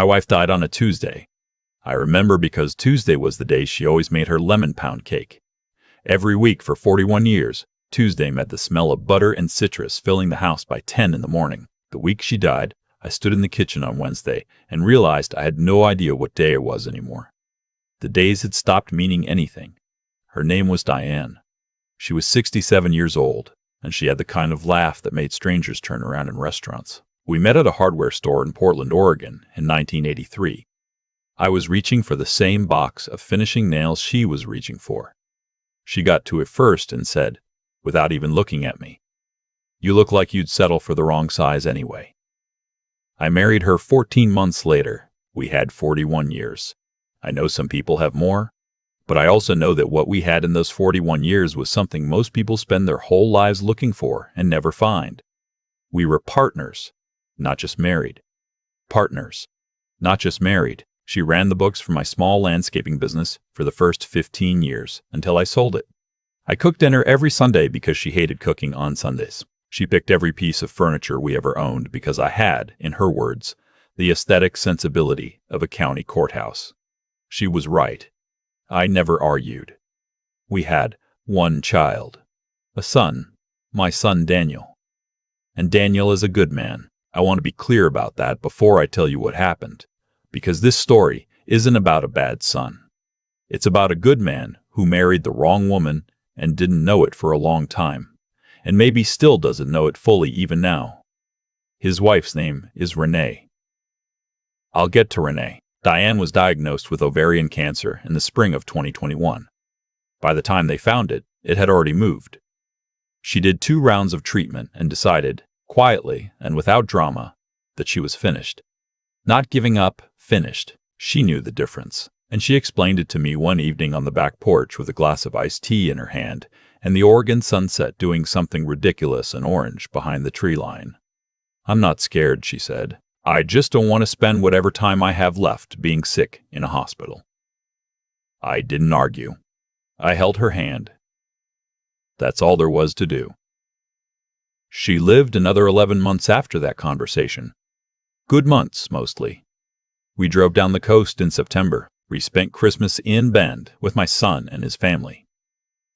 My wife died on a Tuesday. I remember because Tuesday was the day she always made her lemon pound cake. Every week for 41 years, Tuesday meant the smell of butter and citrus filling the house by 10 in the morning. The week she died, I stood in the kitchen on Wednesday and realized I had no idea what day it was anymore. The days had stopped meaning anything. Her name was Diane. She was 67 years old, and she had the kind of laugh that made strangers turn around in restaurants. We met at a hardware store in Portland, Oregon in 1983. I was reaching for the same box of finishing nails she was reaching for. She got to it first and said, without even looking at me, "You look like you'd settle for the wrong size anyway." I married her 14 months later. We had 41 years. I know some people have more, but I also know that what we had in those 41 years was something most people spend their whole lives looking for and never find. We were partners, not just married. Partners, not just married. She ran the books for my small landscaping business for the first 15 years until I sold it. I cooked dinner every Sunday because she hated cooking on Sundays. She picked every piece of furniture we ever owned because I had, in her words, the aesthetic sensibility of a county courthouse. She was right. I never argued. We had one child, a son, my son Daniel. And Daniel is a good man. I want to be clear about that before I tell you what happened, because this story isn't about a bad son. It's about a good man who married the wrong woman and didn't know it for a long time, and maybe still doesn't know it fully even now. His wife's name is Renee. I'll get to Renee. Diane was diagnosed with ovarian cancer in the spring of 2021. By the time they found it, it had already moved. She did 2 rounds of treatment and decided, quietly and without drama, that she was finished. Not giving up, finished. She knew the difference, and she explained it to me one evening on the back porch with a glass of iced tea in her hand and the Oregon sunset doing something ridiculous and orange behind the tree line. "I'm not scared," she said. "I just don't want to spend whatever time I have left being sick in a hospital." I didn't argue. I held her hand. That's all there was to do. She lived another 11 months after that conversation. Good months, mostly. We drove down the coast in September. We spent Christmas in Bend with my son and his family.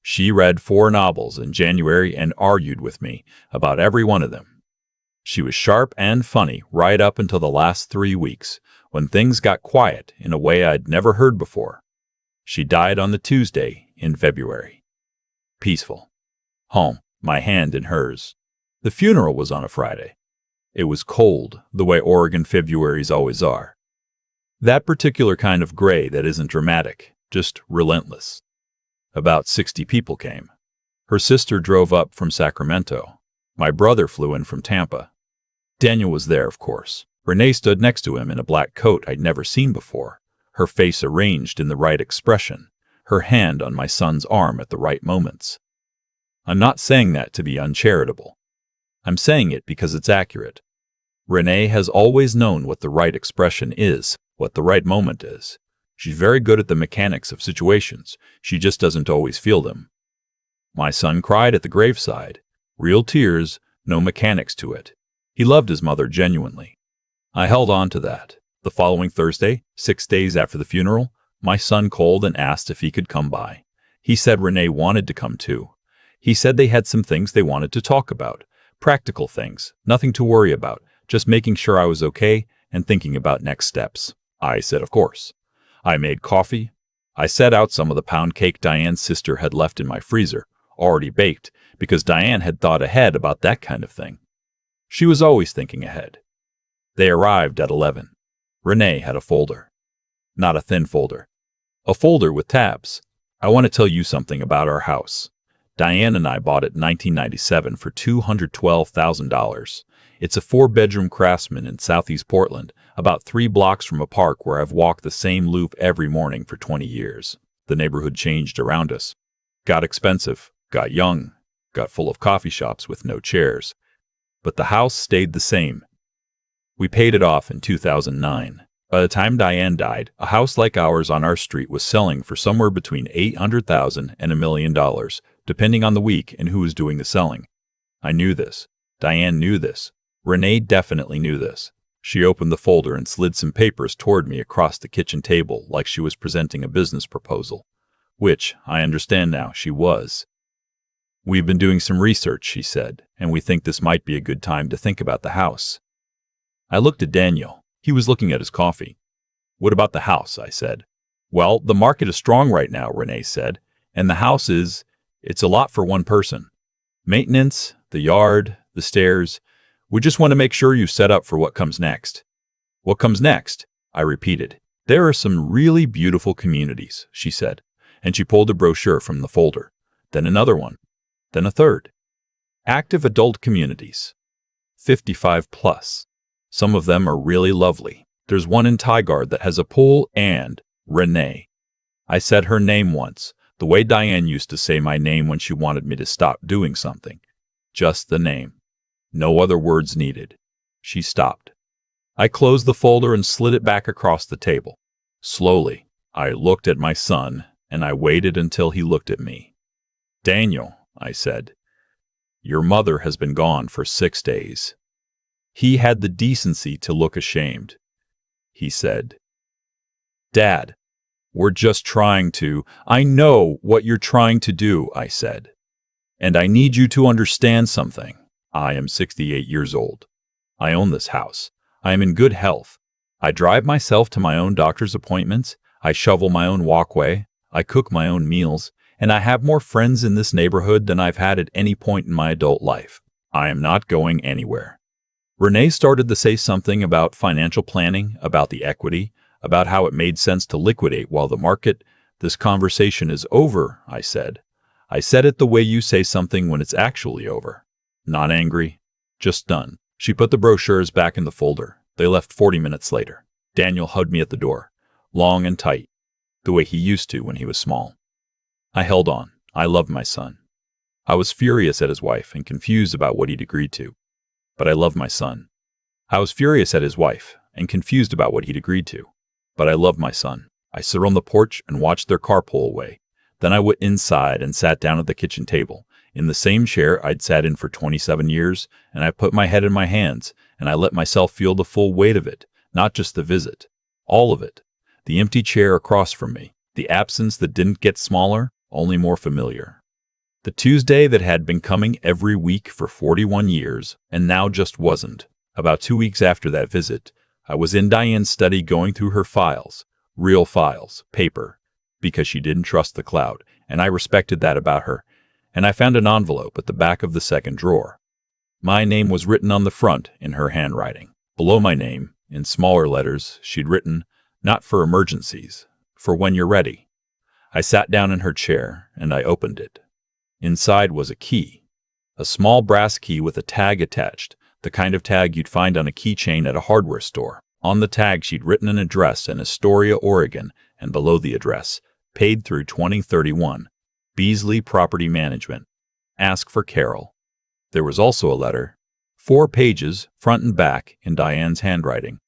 She read 4 novels in January and argued with me about every one of them. She was sharp and funny right up until the last 3 weeks, when things got quiet in a way I'd never heard before. She died on the Tuesday in February. Peaceful. Home, my hand in hers. The funeral was on a Friday. It was cold, the way Oregon Februaries always are. That particular kind of gray that isn't dramatic, just relentless. About 60 people came. Her sister drove up from Sacramento. My brother flew in from Tampa. Daniel was there, of course. Renee stood next to him in a black coat I'd never seen before, her face arranged in the right expression, her hand on my son's arm at the right moments. I'm not saying that to be uncharitable. I'm saying it because it's accurate. Renee has always known what the right expression is, what the right moment is. She's very good at the mechanics of situations. She just doesn't always feel them. My son cried at the graveside. Real tears, no mechanics to it. He loved his mother genuinely. I held on to that. The following Thursday, 6 days after the funeral, my son called and asked if he could come by. He said Renee wanted to come too. He said they had some things they wanted to talk about. Practical things, nothing to worry about, just making sure I was okay and thinking about next steps. I said, of course. I made coffee. I set out some of the pound cake Diane's sister had left in my freezer, already baked, because Diane had thought ahead about that kind of thing. She was always thinking ahead. They arrived at 11. Renee had a folder. Not a thin folder. A folder with tabs. I want to tell you something about our house. Diane and I bought it in 1997 for $212,000. It's a 4-bedroom Craftsman in southeast Portland, about 3 blocks from a park where I've walked the same loop every morning for 20 years. The neighborhood changed around us. Got expensive, got young, got full of coffee shops with no chairs. But the house stayed the same. We paid it off in 2009. By the time Diane died, a house like ours on our street was selling for somewhere between $800,000 and $1 million, depending on the week and who was doing the selling. I knew this. Diane knew this. Renee definitely knew this. She opened the folder and slid some papers toward me across the kitchen table like she was presenting a business proposal, which, I understand now, she was. "We've been doing some research," she said, "and we think this might be a good time to think about the house." I looked at Daniel. He was looking at his coffee. "What about the house?" I said. "Well, the market is strong right now," Renee said, "and the house it's a lot for one person. Maintenance, the yard, the stairs. We just want to make sure you set up for what comes next." "What comes next?" I repeated. "There are some really beautiful communities," she said, and she pulled a brochure from the folder. Then another one. Then a third. "Active adult communities. 55 plus. Some of them are really lovely. There's one in Tigard that has a pool and Renee." I said her name once, the way Diane used to say my name when she wanted me to stop doing something. Just the name. No other words needed. She stopped. I closed the folder and slid it back across the table. Slowly, I looked at my son, and I waited until he looked at me. "Daniel," I said, "your mother has been gone for 6 days." He had the decency to look ashamed. He said, "Dad, we're just trying to—" "I know what you're trying to do," I said. "And I need you to understand something. I am 68 years old. I own this house. I am in good health. I drive myself to my own doctor's appointments. I shovel my own walkway. I cook my own meals. And I have more friends in this neighborhood than I've had at any point in my adult life. I am not going anywhere." Renee started to say something about financial planning, about the equity, about how it made sense to liquidate while the market— "This conversation is over," I said. I said it the way you say something when it's actually over. Not angry, just done. She put the brochures back in the folder. They left 40 minutes later. Daniel hugged me at the door, long and tight, the way he used to when he was small. I held on. I loved my son. I was furious at his wife and confused about what he'd agreed to. But I loved my son. I was furious at his wife and confused about what he'd agreed to. But I loved my son. I sat on the porch and watched their car pull away. Then I went inside and sat down at the kitchen table, in the same chair I'd sat in for 27 years, and I put my head in my hands, and I let myself feel the full weight of it, not just the visit. All of it. The empty chair across from me. The absence that didn't get smaller, only more familiar. The Tuesday that had been coming every week for 41 years, and now just wasn't. About 2 weeks after that visit, I was in Diane's study going through her files, real files, paper, because she didn't trust the cloud, and I respected that about her, and I found an envelope at the back of the second drawer. My name was written on the front in her handwriting. Below my name, in smaller letters, she'd written, "Not for emergencies, for when you're ready." I sat down in her chair, and I opened it. Inside was a key, a small brass key with a tag attached, the kind of tag you'd find on a keychain at a hardware store. On the tag, she'd written an address in Astoria, Oregon, and below the address, "Paid through 2031, Beasley Property Management. Ask for Carol." There was also a letter, 4 pages, front and back, in Diane's handwriting.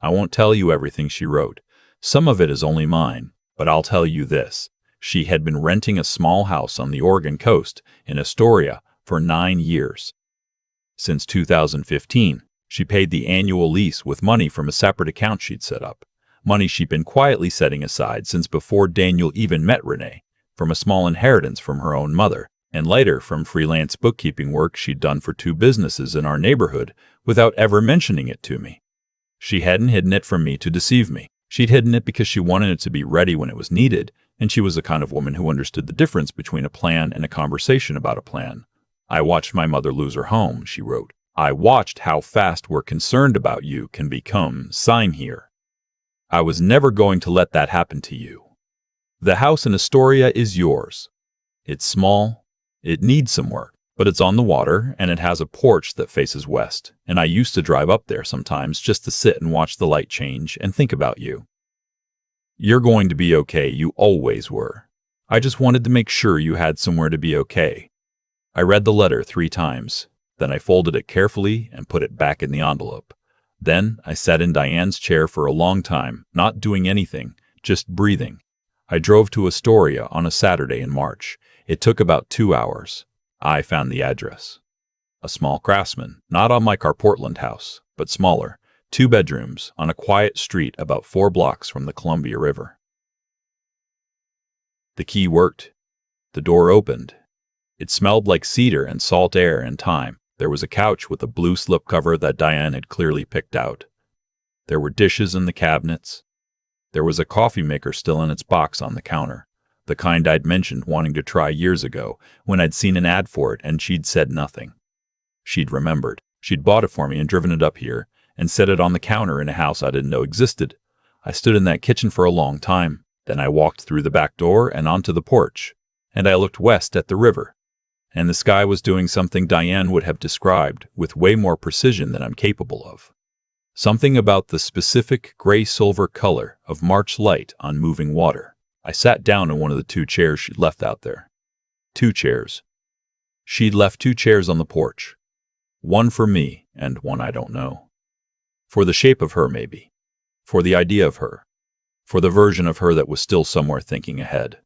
I won't tell you everything she wrote. Some of it is only mine, but I'll tell you this. She had been renting a small house on the Oregon coast in Astoria for 9 years. Since 2015, she paid the annual lease with money from a separate account she'd set up, money she'd been quietly setting aside since before Daniel even met Renee, from a small inheritance from her own mother, and later from freelance bookkeeping work she'd done for 2 businesses in our neighborhood without ever mentioning it to me. She hadn't hidden it from me to deceive me. She'd hidden it because she wanted it to be ready when it was needed, and she was the kind of woman who understood the difference between a plan and a conversation about a plan. "I watched my mother lose her home," she wrote. "I watched how fast we're concerned about you can become sign here. I was never going to let that happen to you. The house in Astoria is yours. It's small, it needs some work, but it's on the water, and it has a porch that faces west, and I used to drive up there sometimes just to sit and watch the light change and think about you. You're going to be okay, you always were. I just wanted to make sure you had somewhere to be okay." I read the letter 3 times. Then I folded it carefully and put it back in the envelope. Then I sat in Diane's chair for a long time, not doing anything, just breathing. I drove to Astoria on a Saturday in March. It took about 2 hours. I found the address. A small craftsman, not unlike our Portland house, but smaller, 2 bedrooms on a quiet street about 4 blocks from the Columbia River. The key worked. The door opened. It smelled like cedar and salt air and thyme. There was a couch with a blue slipcover that Diane had clearly picked out. There were dishes in the cabinets. There was a coffee maker still in its box on the counter, the kind I'd mentioned wanting to try years ago when I'd seen an ad for it and she'd said nothing. She'd remembered. She'd bought it for me and driven it up here and set it on the counter in a house I didn't know existed. I stood in that kitchen for a long time. Then I walked through the back door and onto the porch, and I looked west at the river. And the sky was doing something Diane would have described with way more precision than I'm capable of. Something about the specific gray-silver color of March light on moving water. I sat down in one of the 2 chairs she'd left out there. 2 chairs. She'd left 2 chairs on the porch. One for me and one I don't know. For the shape of her, maybe. For the idea of her. For the version of her that was still somewhere thinking ahead.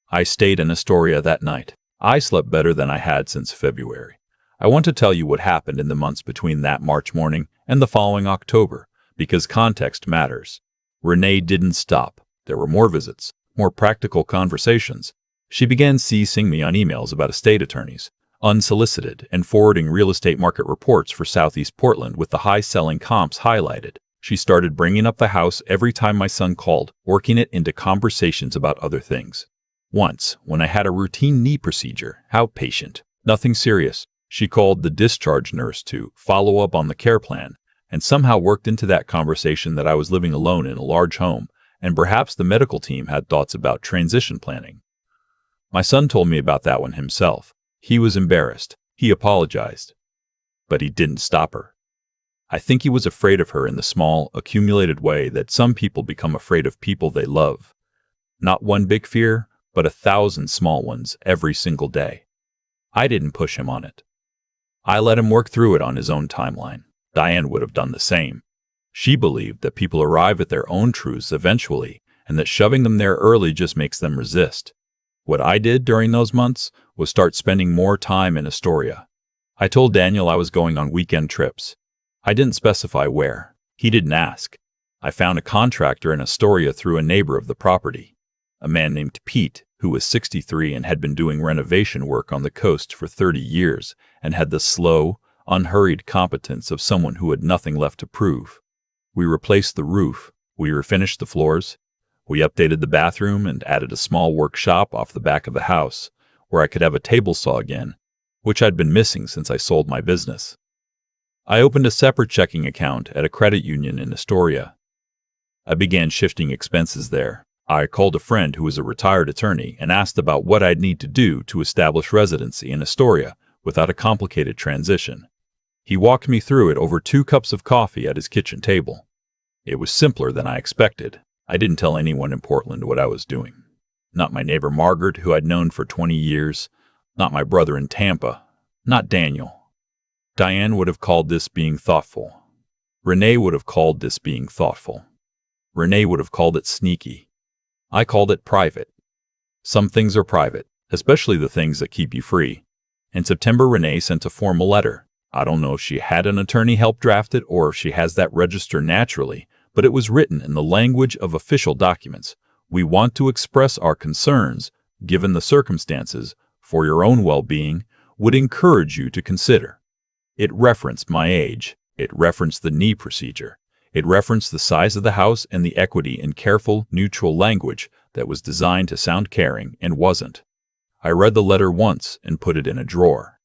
I stayed in Astoria that night. I slept better than I had since February. I want to tell you what happened in the months between that March morning and the following October, because context matters. Renee didn't stop. There were more visits, more practical conversations. She began CCing me on emails about estate attorneys, unsolicited, and forwarding real estate market reports for Southeast Portland with the high-selling comps highlighted. She started bringing up the house every time my son called, working it into conversations about other things. Once, when I had a routine knee procedure, outpatient, nothing serious, she called the discharge nurse to follow up on the care plan, and somehow worked into that conversation that I was living alone in a large home, and perhaps the medical team had thoughts about transition planning. My son told me about that one himself. He was embarrassed. He apologized. But he didn't stop her. I think he was afraid of her in the small, accumulated way that some people become afraid of people they love. Not one big fear, but 1,000 small ones every single day. I didn't push him on it. I let him work through it on his own timeline. Diane would have done the same. She believed that people arrive at their own truths eventually, and that shoving them there early just makes them resist. What I did during those months was start spending more time in Astoria. I told Daniel I was going on weekend trips. I didn't specify where. He didn't ask. I found a contractor in Astoria through a neighbor of the property, a man named Pete, who was 63 and had been doing renovation work on the coast for 30 years and had the slow, unhurried competence of someone who had nothing left to prove. We replaced the roof, we refinished the floors, we updated the bathroom and added a small workshop off the back of the house where I could have a table saw again, which I'd been missing since I sold my business. I opened a separate checking account at a credit union in Astoria. I began shifting expenses there. I called a friend who was a retired attorney and asked about what I'd need to do to establish residency in Astoria without a complicated transition. He walked me through it over 2 cups of coffee at his kitchen table. It was simpler than I expected. I didn't tell anyone in Portland what I was doing. Not my neighbor Margaret, who I'd known for 20 years. Not my brother in Tampa. Not Daniel. Diane would have called this being thoughtful. Renee would have called this being thoughtful. Renee would have called it sneaky. I called it private. Some things are private, especially the things that keep you free. In September, Renee sent a formal letter. I don't know if she had an attorney help draft it or if she has that register naturally, but it was written in the language of official documents. We want to express our concerns, given the circumstances, for your own well-being, would encourage you to consider. It referenced my age. It referenced the knee procedure. It referenced the size of the house and the equity in careful, neutral language that was designed to sound caring and wasn't. I read the letter once and put it in a drawer.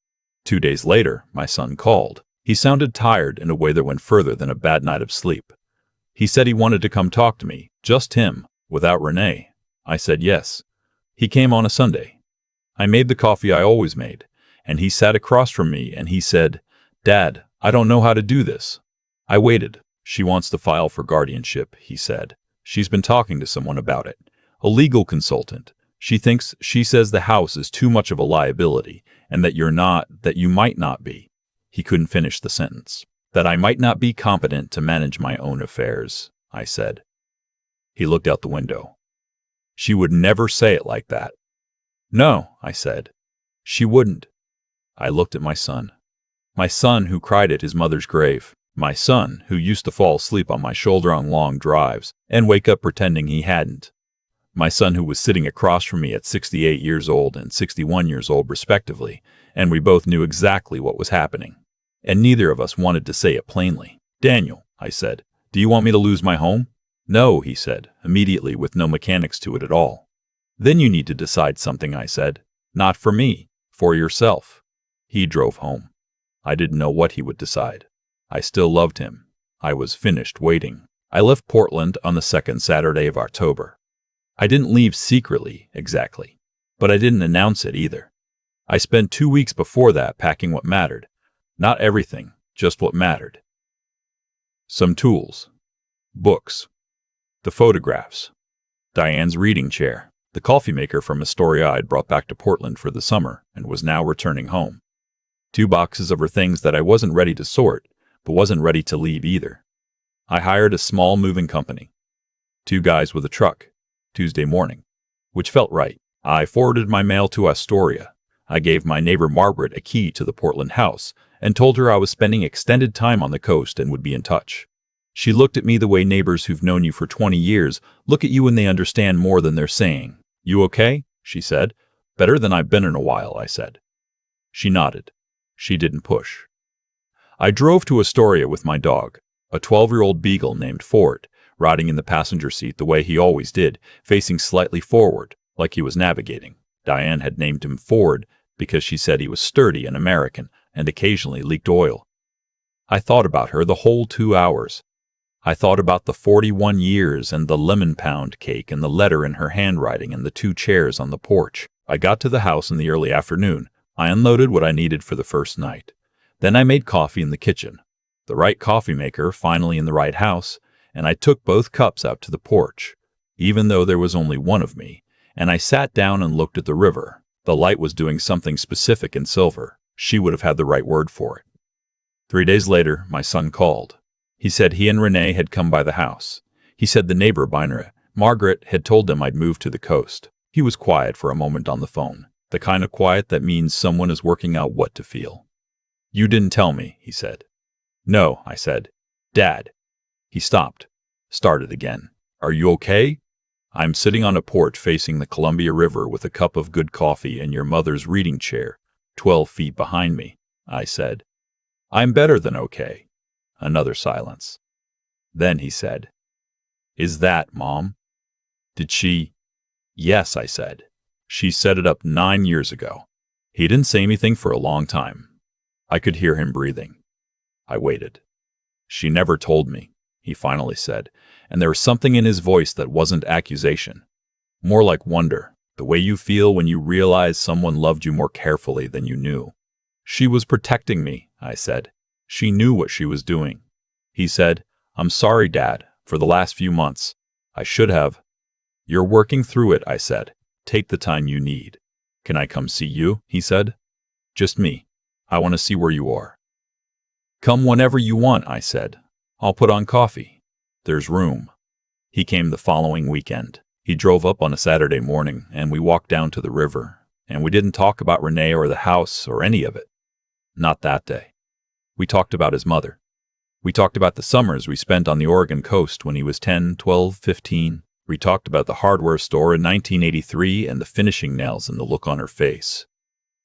2 days later, my son called. He sounded tired in a way that went further than a bad night of sleep. He said he wanted to come talk to me, just him, without Renee. I said yes. He came on a Sunday. I made the coffee I always made, and he sat across from me and he said, "Dad, I don't know how to do this." I waited. "She wants to file for guardianship," he said. "She's been talking to someone about it. A legal consultant. She says the house is too much of a liability, and that you might not be." He couldn't finish the sentence. "That I might not be competent to manage my own affairs," I said. He looked out the window. "She would never say it like that." "No," I said. "She wouldn't." I looked at my son. My son who cried at his mother's grave. My son, who used to fall asleep on my shoulder on long drives and wake up pretending he hadn't. My son, who was sitting across from me at 68 years old and 61 years old respectively, and we both knew exactly what was happening. And neither of us wanted to say it plainly. "Daniel," I said, "do you want me to lose my home?" "No," he said, immediately, with no mechanics to it at all. "Then you need to decide something," I said. "Not for me, for yourself." He drove home. I didn't know what he would decide. I still loved him. I was finished waiting. I left Portland on the second Saturday of October. I didn't leave secretly, exactly, but I didn't announce it either. I spent 2 weeks before that packing what mattered. Not everything, just what mattered. Some tools. Books. The photographs. Diane's reading chair. The coffee maker from Astoria I'd brought back to Portland for the summer and was now returning home. 2 boxes of her things that I wasn't ready to sort, but wasn't ready to leave either. I hired a small moving company. 2 guys with a truck. Tuesday morning. Which felt right. I forwarded my mail to Astoria. I gave my neighbor Margaret a key to the Portland house and told her I was spending extended time on the coast and would be in touch. She looked at me the way neighbors who've known you for 20 years look at you when they understand more than they're saying. "You okay?" she said. "Better than I've been in a while," I said. She nodded. She didn't push. I drove to Astoria with my dog, a 12-year-old beagle named Ford, riding in the passenger seat the way he always did, facing slightly forward, like he was navigating. Diane had named him Ford because she said he was sturdy and American and occasionally leaked oil. I thought about her the whole 2 hours. I thought about the 41 years and the lemon pound cake and the letter in her handwriting and the 2 chairs on the porch. I got to the house in the early afternoon. I unloaded what I needed for the first night. Then I made coffee in the kitchen. The right coffee maker finally in the right house, and I took both cups out to the porch, even though there was only one of me, and I sat down and looked at the river. The light was doing something specific in silver. She would have had the right word for it. 3 days later, my son called. He said he and Renee had come by the house. He said the neighbor, Margaret, had told them I'd moved to the coast. He was quiet for a moment on the phone, the kind of quiet that means someone is working out what to feel. "You didn't tell me," he said. "No," I said. "Dad." He stopped, started again. "Are you okay?" "I'm sitting on a porch facing the Columbia River with a cup of good coffee and your mother's reading chair, 12 feet behind me," I said. "I'm better than okay." Another silence. Then he said, "Is that Mom? Did she—" "Yes," I said. "She set it up 9 years ago." He didn't say anything for a long time. I could hear him breathing. I waited. "She never told me," he finally said, and there was something in his voice that wasn't accusation. More like wonder, the way you feel when you realize someone loved you more carefully than you knew. "She was protecting me," I said. "She knew what she was doing." He said, "I'm sorry, Dad, for the last few months. I should have." "You're working through it," I said. "Take the time you need." "Can I come see you?" he said. "Just me. I want to see where you are." "Come whenever you want," I said. "I'll put on coffee. There's room." He came the following weekend. He drove up on a Saturday morning, and we walked down to the river, and we didn't talk about Renee or the house or any of it. Not that day. We talked about his mother. We talked about the summers we spent on the Oregon coast when he was 10, 12, 15. We talked about the hardware store in 1983 and the finishing nails and the look on her face.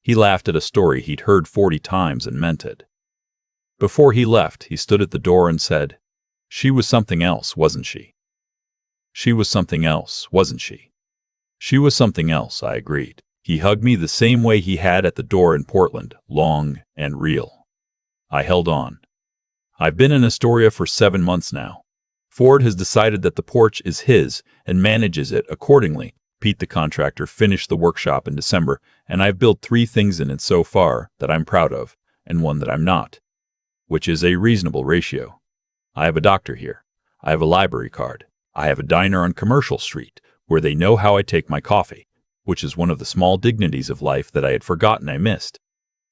He laughed at a story he'd heard 40 times and meant it. Before he left, he stood at the door and said, "She was something else, wasn't she?" She was something else, wasn't she? She was something else, I agreed. He hugged me the same way he had at the door in Portland, long and real. I held on. I've been in Astoria for 7 months now. Ford has decided that the porch is his and manages it accordingly. Pete, the contractor, finished the workshop in December, and I've built 3 things in it so far that I'm proud of, and 1 that I'm not, which is a reasonable ratio. I have a doctor here. I have a library card. I have a diner on Commercial Street, where they know how I take my coffee, which is one of the small dignities of life that I had forgotten I missed.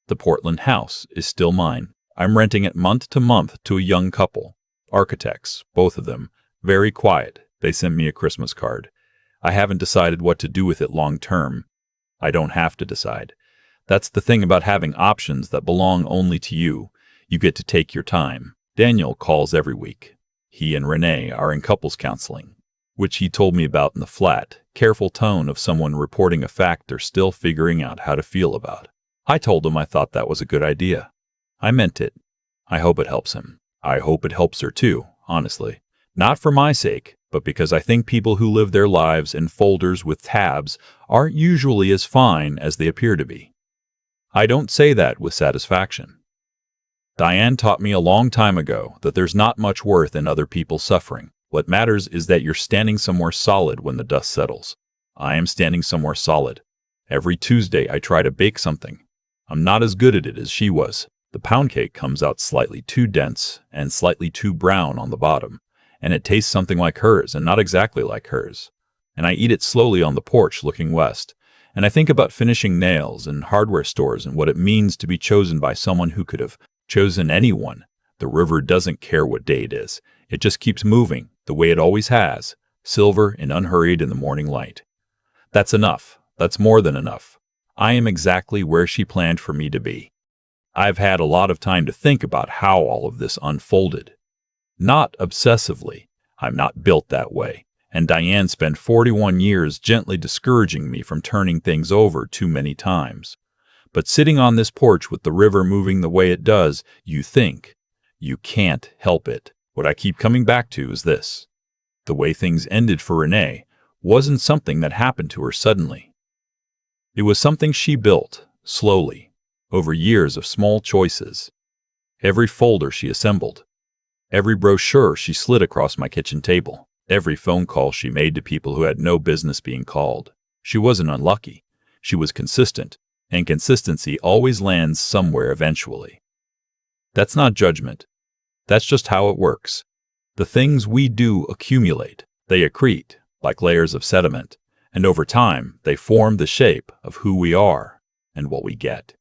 The Portland house is still mine. I'm renting it month to month to a young couple, architects, both of them, very quiet. They sent me a Christmas card. I haven't decided what to do with it long term. I don't have to decide. That's the thing about having options that belong only to you. You get to take your time. Daniel calls every week. He and Renee are in couples counseling, which he told me about in the flat, careful tone of someone reporting a fact they're still figuring out how to feel about. I told him I thought that was a good idea. I meant it. I hope it helps him. I hope it helps her too, honestly. Not for my sake, but because I think people who live their lives in folders with tabs aren't usually as fine as they appear to be. I don't say that with satisfaction. Diane taught me a long time ago that there's not much worth in other people's suffering. What matters is that you're standing somewhere solid when the dust settles. I am standing somewhere solid. Every Tuesday I try to bake something. I'm not as good at it as she was. The pound cake comes out slightly too dense and slightly too brown on the bottom, and it tastes something like hers and not exactly like hers. And I eat it slowly on the porch looking west, and I think about finishing nails and hardware stores and what it means to be chosen by someone who could have chosen anyone. The river doesn't care what day it is. It just keeps moving, the way it always has, silver and unhurried in the morning light. That's enough. That's more than enough. I am exactly where she planned for me to be. I've had a lot of time to think about how all of this unfolded. Not obsessively. I'm not built that way. And Diane spent 41 years gently discouraging me from turning things over too many times. But sitting on this porch with the river moving the way it does, you think. You can't help it. What I keep coming back to is this. The way things ended for Renee wasn't something that happened to her suddenly. It was something she built, slowly, over years of small choices. Every folder she assembled, every brochure she slid across my kitchen table, every phone call she made to people who had no business being called. She wasn't unlucky. She was consistent, and consistency always lands somewhere eventually. That's not judgment. That's just how it works. The things we do accumulate. They accrete, like layers of sediment, and over time, they form the shape of who we are and what we get.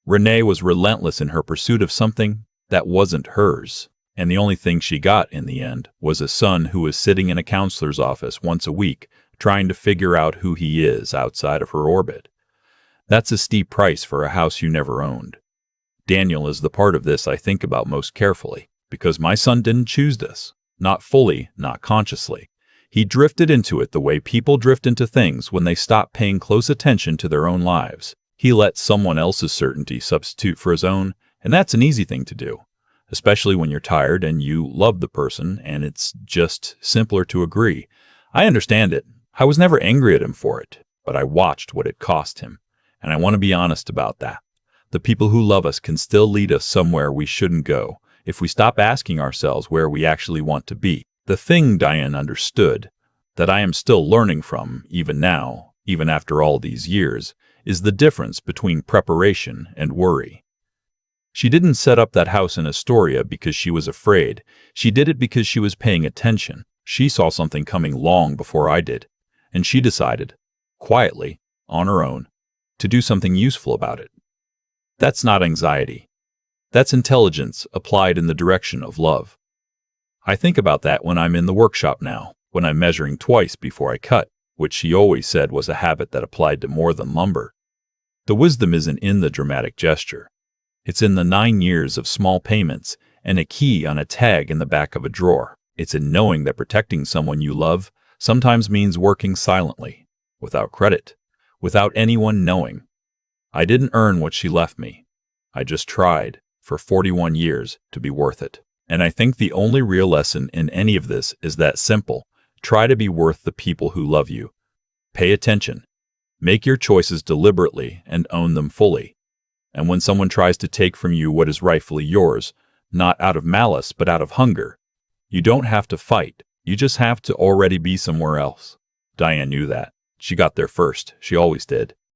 Renee was relentless in her pursuit of something that wasn't hers, and the only thing she got in the end was a son who was sitting in a counselor's office once a week trying to figure out who he is outside of her orbit. That's a steep price for a house you never owned. Daniel is the part of this I think about most carefully, because my son didn't choose this. Not fully, not consciously. He drifted into it the way people drift into things when they stop paying close attention to their own lives. He let someone else's certainty substitute for his own, and that's an easy thing to do, especially when you're tired and you love the person and it's just simpler to agree. I understand it. I was never angry at him for it, but I watched what it cost him, and I want to be honest about that. The people who love us can still lead us somewhere we shouldn't go if we stop asking ourselves where we actually want to be. The thing Diane understood, that I am still learning from even now, even after all these years, is the difference between preparation and worry. She didn't set up that house in Astoria because she was afraid. She did it because she was paying attention. She saw something coming long before I did, and she decided, quietly, on her own, to do something useful about it. That's not anxiety. That's intelligence applied in the direction of love. I think about that when I'm in the workshop now, when I'm measuring twice before I cut, which she always said was a habit that applied to more than lumber. The wisdom isn't in the dramatic gesture. It's in the 9 years of small payments and a key on a tag in the back of a drawer. It's in knowing that protecting someone you love sometimes means working silently, without credit, without anyone knowing. I didn't earn what she left me. I just tried, for 41 years, to be worth it. And I think the only real lesson in any of this is that simple. Try to be worth the people who love you. Pay attention. Make your choices deliberately and own them fully. And when someone tries to take from you what is rightfully yours, not out of malice but out of hunger, you don't have to fight. You just have to already be somewhere else. Diane knew that. She got there first. She always did.